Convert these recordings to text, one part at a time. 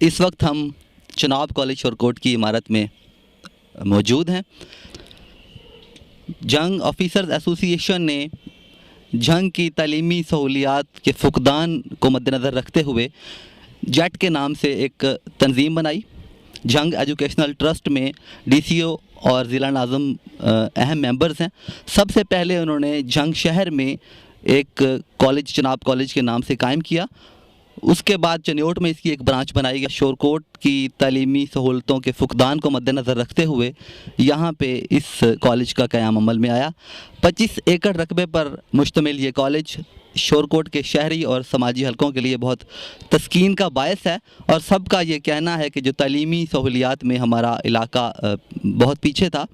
اس وقت ہم چناب کالج شورکوٹ کی عمارت میں موجود ہیں۔ جنگ آفیسرز ایسوسی ایشن نے جنگ کی تعلیمی سہولیات کے فقدان کو مد نظر رکھتے ہوئے جیٹ کے نام سے ایک تنظیم بنائی۔ جنگ ایجوکیشنل ٹرسٹ میں ڈی سی او اور ضلع ناظم اہم ممبرز ہیں۔ سب سے پہلے انہوں نے جنگ شہر میں ایک کالج چناب کالج کے نام سے قائم کیا۔ اس کے بعد چنیوٹ میں اس کی ایک برانچ بنائی گئی۔ شورکوٹ کی تعلیمی سہولتوں کے فقدان کو مد نظر رکھتے ہوئے یہاں پہ اس کالج کا قیام عمل میں آیا۔ 25 ایکڑ رقبے پر مشتمل یہ کالج شورکوٹ کے شہری اور سماجی حلقوں کے لیے بہت تسکین کا باعث ہے، اور سب کا یہ کہنا ہے کہ جو تعلیمی سہولیات میں ہمارا علاقہ بہت پیچھے تھا،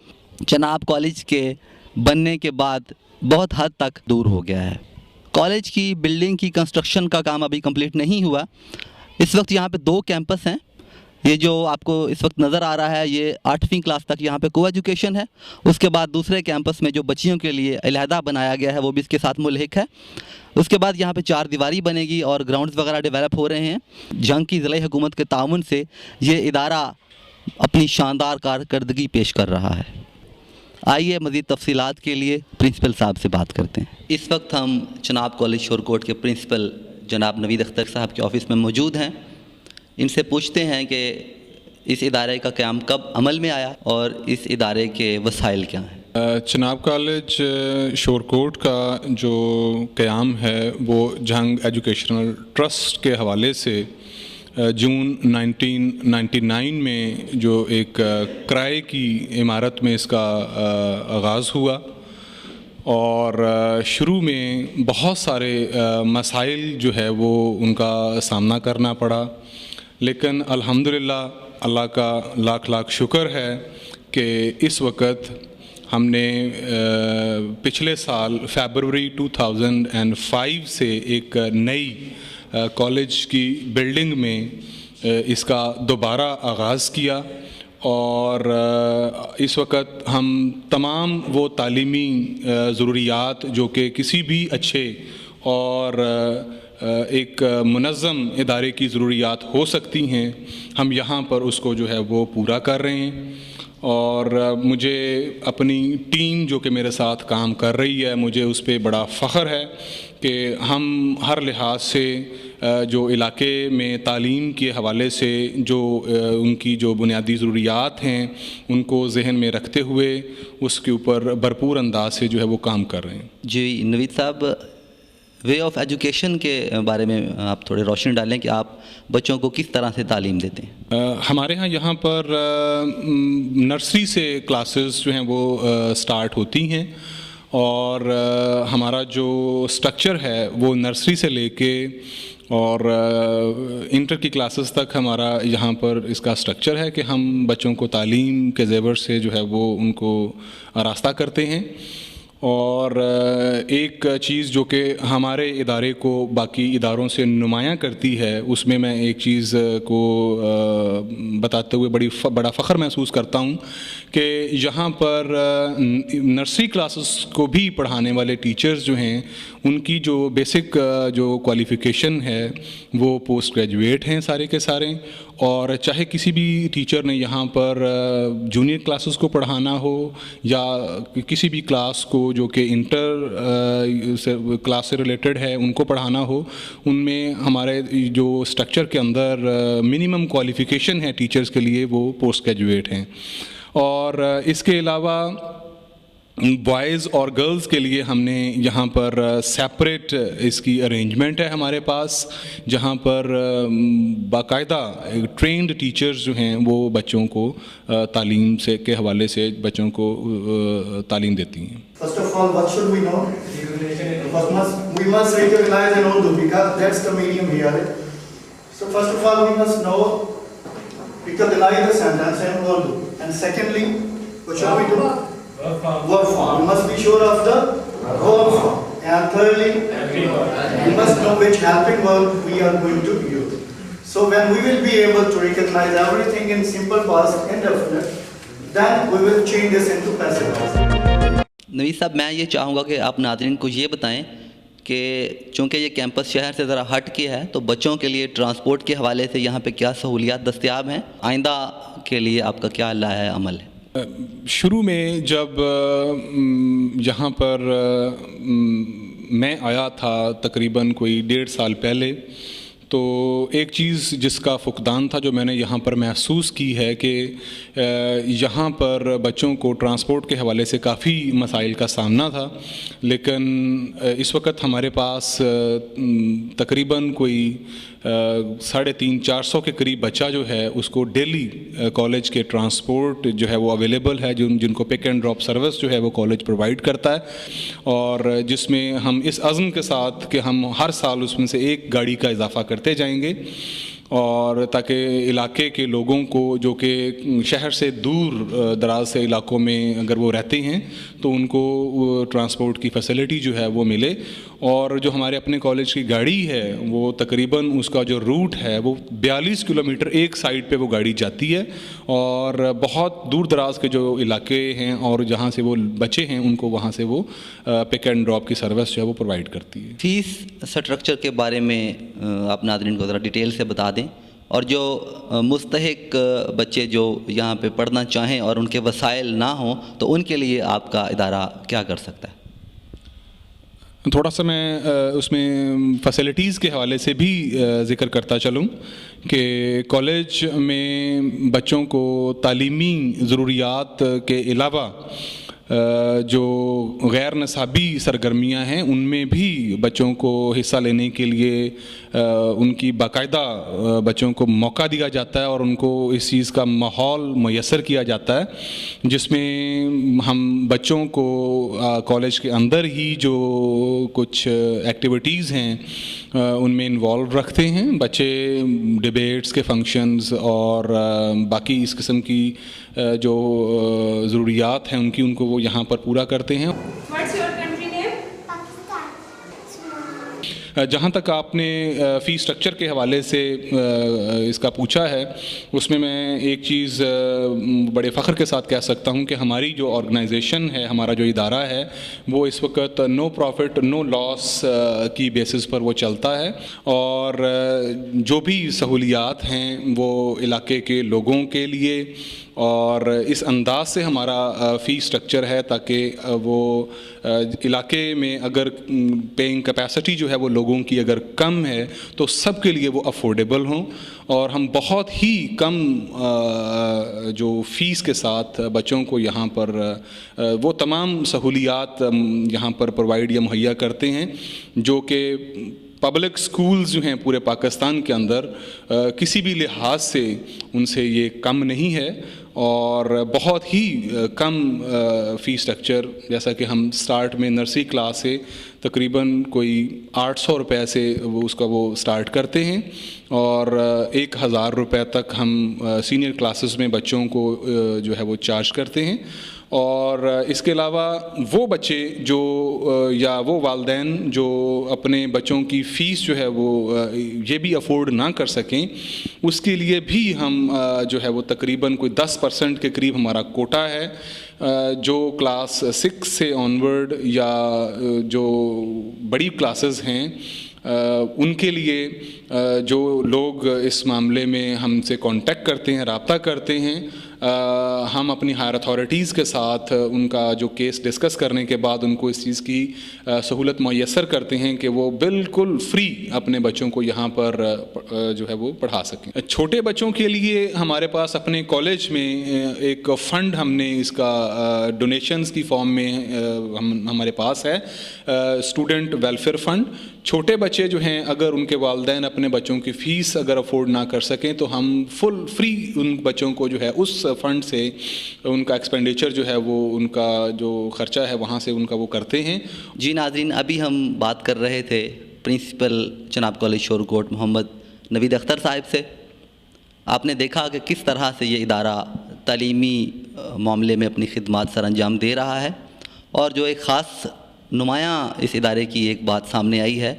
چناب کالج کے بننے کے بعد بہت حد تک دور ہو گیا ہے۔ کالج کی بلڈنگ کی کنسٹرکشن کا کام ابھی کمپلیٹ نہیں ہوا۔ اس وقت یہاں پہ 2 کیمپس ہیں۔ یہ جو آپ کو اس وقت نظر آ رہا ہے یہ 8ویں کلاس تک یہاں پہ کو ایجوکیشن ہے۔ اس کے بعد دوسرے کیمپس میں جو بچیوں کے لیے علیحدہ بنایا گیا ہے وہ بھی اس کے ساتھ ملحق ہے۔ اس کے بعد یہاں پہ 4 دیواری بنے گی اور گراؤنڈز وغیرہ ڈیولپ ہو رہے ہیں۔ جنگ کی ضلعی حکومت کے تعاون سے یہ ادارہ اپنی شاندار کارکردگی پیش کر رہا ہے۔ آئیے مزید تفصیلات کے لیے پرنسپل صاحب سے بات کرتے ہیں۔ اس وقت ہم چناب کالج شورکوٹ کے پرنسپل جناب نوید اختر صاحب کے آفس میں موجود ہیں۔ ان سے پوچھتے ہیں کہ اس ادارے کا قیام کب عمل میں آیا اور اس ادارے کے وسائل کیا ہیں؟ چناب کالج شورکوٹ کا جو قیام ہے وہ جنگ ایجوکیشنل ٹرسٹ کے حوالے سے جون 1999 میں جو ایک کرائے کی عمارت میں اس کا آغاز ہوا، اور شروع میں بہت سارے مسائل جو ہے وہ ان کا سامنا کرنا پڑا، لیکن الحمدللہ اللہ کا لاکھ لاکھ شکر ہے کہ اس وقت ہم نے پچھلے سال فیبروری 2005 سے ایک نئی کالج کی بلڈنگ میں اس کا دوبارہ آغاز کیا، اور اس وقت ہم تمام وہ تعلیمی ضروریات جو کہ کسی بھی اچھے اور ایک منظم ادارے کی ضروریات ہو سکتی ہیں، ہم یہاں پر اس کو جو ہے وہ پورا کر رہے ہیں۔ اور مجھے اپنی ٹیم جو کہ میرے ساتھ کام کر رہی ہے، مجھے اس پہ بڑا فخر ہے کہ ہم ہر لحاظ سے جو علاقے میں تعلیم کے حوالے سے جو ان کی جو بنیادی ضروریات ہیں ان کو ذہن میں رکھتے ہوئے اس کے اوپر بھرپور انداز سے جو ہے وہ کام کر رہے ہیں۔ جی نوید صاحب، وے آف ایجوکیشن کے بارے میں آپ تھوڑے روشنی ڈالیں کہ آپ بچوں کو کس طرح سے تعلیم دیتے ہیں؟ ہمارے ہاں یہاں پر نرسری سے کلاسز جو ہیں وہ سٹارٹ ہوتی ہیں، اور ہمارا جو سٹرکچر ہے وہ نرسری سے لے کے اور انٹر کی کلاسز تک ہمارا یہاں پر اس کا سٹرکچر ہے کہ ہم بچوں کو تعلیم کے زیور سے جو ہے وہ ان کو آراستہ کرتے ہیں۔ اور ایک چیز جو کہ ہمارے ادارے کو باقی اداروں سے نمایاں کرتی ہے، اس میں ایک چیز کو بتاتے ہوئے بڑا فخر محسوس کرتا ہوں کہ یہاں پر نرسری کلاسز کو بھی پڑھانے والے ٹیچرز جو ہیں ان کی جو بیسک جو کوالیفیکیشن ہے وہ پوسٹ گریجویٹ ہیں سارے کے سارے، اور چاہے کسی بھی ٹیچر نے یہاں پر جونیئر کلاسز کو پڑھانا ہو یا کسی بھی کلاس کو جو کہ انٹر کلاس سے ریلیٹڈ ہے ان کو پڑھانا ہو، ان میں ہمارے جو سٹرکچر کے اندر منیمم کوالیفیکیشن ہے ٹیچرز کے لیے وہ پوسٹ گریجویٹ ہیں۔ اور اس کے علاوہ بوائز اور گرلز کے لیے ہم نے یہاں پر سیپریٹ اس کی ارینجمنٹ ہے ہمارے پاس، جہاں پر باقاعدہ ٹرینڈ ٹیچرز جو ہیں وہ بچوں کو تعلیم سے کے حوالے سے بچوں کو تعلیم دیتی ہیں۔ First of all, what should we know? We must recognize in Urdu because that's the medium here. So first of all, we must know, recognize the sentence in Urdu. And secondly, what should we do? Verb form. We must be sure of the verb form. And thirdly, we must know which helping verb we are going to use. So when we will be able to recognize everything in simple past indefinite, then we will change this into passive voice. نوید صاحب، میں یہ چاہوں گا کہ آپ ناظرین کو یہ بتائیں کہ چونکہ یہ کیمپس شہر سے ذرا ہٹ کے ہے تو بچوں کے لیے ٹرانسپورٹ کے حوالے سے یہاں پہ کیا سہولیات دستیاب ہیں، آئندہ کے لیے آپ کا کیا لائحہ عمل ہے؟ شروع میں جب یہاں پر میں آیا تھا تقریباً کوئی 1.5 سال پہلے، تو ایک چیز جس کا فقدان تھا جو میں نے یہاں پر محسوس کی ہے کہ یہاں پر بچوں کو ٹرانسپورٹ کے حوالے سے کافی مسائل کا سامنا تھا، لیکن اس وقت ہمارے پاس تقریباً کوئی 350-400 کے قریب بچہ جو ہے اس کو ڈیلی کالج کے ٹرانسپورٹ جو ہے وہ اویلیبل ہے، جن کو پک اینڈ ڈراپ سروس جو ہے وہ کالج پرووائڈ کرتا ہے، اور جس میں ہم اس عزم کے ساتھ کہ ہم ہر سال اس میں سے ایک گاڑی کا اضافہ کرتے جائیں گے، اور تاکہ علاقے کے لوگوں کو جو کہ شہر سے دور دراز سے علاقوں میں اگر وہ رہتے ہیں تو ان کو ٹرانسپورٹ کی فیسلٹی جو ہے وہ ملے، اور جو ہمارے اپنے کالج کی گاڑی ہے وہ تقریباً اس کا جو روٹ ہے وہ 42 کلومیٹر ایک سائڈ پہ وہ گاڑی جاتی ہے، اور بہت دور دراز کے جو علاقے ہیں اور جہاں سے وہ بچے ہیں ان کو وہاں سے وہ پک اینڈ ڈراپ کی سروس جو ہے وہ پرووائڈ کرتی ہے۔ فیس سٹرکچر کے بارے میں آپ ناظرین کو ذرا ڈیٹیل سے بتا دیں، اور جو مستحق بچے جو یہاں پہ پڑھنا چاہیں اور ان کے وسائل نہ ہوں تو ان کے لیے آپ کا ادارہ کیا کر سکتا ہے؟ تھوڑا سا میں اس میں فیسلٹیز کے حوالے سے بھی ذکر کرتا چلوں کہ کالج میں بچوں کو تعلیمی ضروریات کے علاوہ جو غیر نصابی سرگرمیاں ہیں ان میں بھی بچوں کو حصہ لینے کے لیے ان کی باقاعدہ بچوں کو موقع دیا جاتا ہے اور ان کو اس چیز کا ماحول میسر کیا جاتا ہے، جس میں ہم بچوں کو کالج کے اندر ہی جو کچھ ایکٹیویٹیز ہیں ان میں انوالو رکھتے ہیں۔ بچے ڈبیٹس کے فنکشنز اور باقی اس قسم کی جو ضروریات ہیں ان کو وہ یہاں پر پورا کرتے ہیں۔ جہاں تک آپ نے فی اسٹرکچر کے حوالے سے اس کا پوچھا ہے، اس میں ایک چیز بڑے فخر کے ساتھ کہہ سکتا ہوں کہ ہماری جو آرگنائزیشن ہے، ہمارا جو ادارہ ہے، وہ اس وقت نو پروفٹ نو لاس کی بیسس پر وہ چلتا ہے، اور جو بھی سہولیات ہیں وہ علاقے کے لوگوں کے لیے اور اس انداز سے ہمارا فی اسٹرکچر ہے تاکہ وہ علاقے میں اگر پیئنگ کیپیسٹی جو ہے وہ لوگوں کی اگر کم ہے تو سب کے لیے وہ افورڈیبل ہوں، اور ہم بہت ہی کم جو فیس کے ساتھ بچوں کو یہاں پر وہ تمام سہولیات یہاں پر پرووائڈ یا مہیا کرتے ہیں جو کہ پبلک سکولز جو ہیں پورے پاکستان کے اندر کسی بھی لحاظ سے ان سے یہ کم نہیں ہے، اور بہت ہی کم فی اسٹرکچر، جیسا کہ ہم سٹارٹ میں نرسری کلاس سے تقریباً کوئی 800 روپے سے اس کا وہ سٹارٹ کرتے ہیں، اور 1000 روپے تک ہم سینئر کلاسز میں بچوں کو جو ہے وہ چارج کرتے ہیں۔ اور اس کے علاوہ وہ بچے جو یا وہ والدین جو اپنے بچوں کی فیس جو ہے وہ یہ بھی افورڈ نہ کر سکیں، اس کے لیے بھی ہم جو ہے وہ تقریباً کوئی 10% کے قریب ہمارا کوٹا ہے، جو کلاس 6 سے آنورڈ یا جو بڑی کلاسز ہیں ان کے لیے جو لوگ اس معاملے میں ہم سے کانٹیکٹ کرتے ہیں، رابطہ کرتے ہیں، ہم اپنی ہائر اتھارٹیز کے ساتھ ان کا جو کیس ڈسکس کرنے کے بعد ان کو اس چیز کی سہولت میسر کرتے ہیں کہ وہ بالکل فری اپنے بچوں کو یہاں پر جو ہے وہ پڑھا سکیں۔ چھوٹے بچوں کے لیے ہمارے پاس اپنے کالج میں ایک فنڈ ہم نے اس کا ڈونیشنز کی فارم میں ہمارے پاس ہے، اسٹوڈنٹ ویلفیئر فنڈ۔ چھوٹے بچے جو ہیں اگر ان کے والدین اپنے بچوں کی فیس اگر افورڈ نہ کر سکیں تو ہم فل فری ان بچوں کو جو ہے اس فنڈ سے ان کا ایکسپینڈیچر جو ہے وہ ان کا جو خرچہ ہے وہاں سے ان کا وہ کرتے ہیں۔ جی ناظرین، ابھی ہم بات کر رہے تھے پرنسپل جناب کالج شورکوٹ محمد نوید اختر صاحب سے۔ آپ نے دیکھا کہ کس طرح سے یہ ادارہ تعلیمی معاملے میں اپنی خدمات سر انجام دے رہا ہے، اور جو ایک خاص نمایاں اس ادارے کی ایک بات سامنے آئی ہے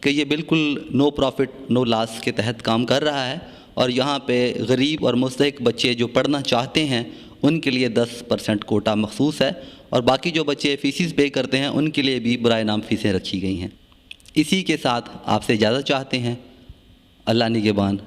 کہ یہ بالکل نو پروفٹ نو لاس کے تحت کام کر رہا ہے، اور یہاں پہ غریب اور مستحق بچے جو پڑھنا چاہتے ہیں ان کے لیے 10% کوٹا مخصوص ہے، اور باقی جو بچے فیسز پے کرتے ہیں ان کے لیے بھی برائے نام فیسیں رکھی گئی ہیں۔ اسی کے ساتھ آپ سے اجازت چاہتے ہیں. اللہ نگہبان.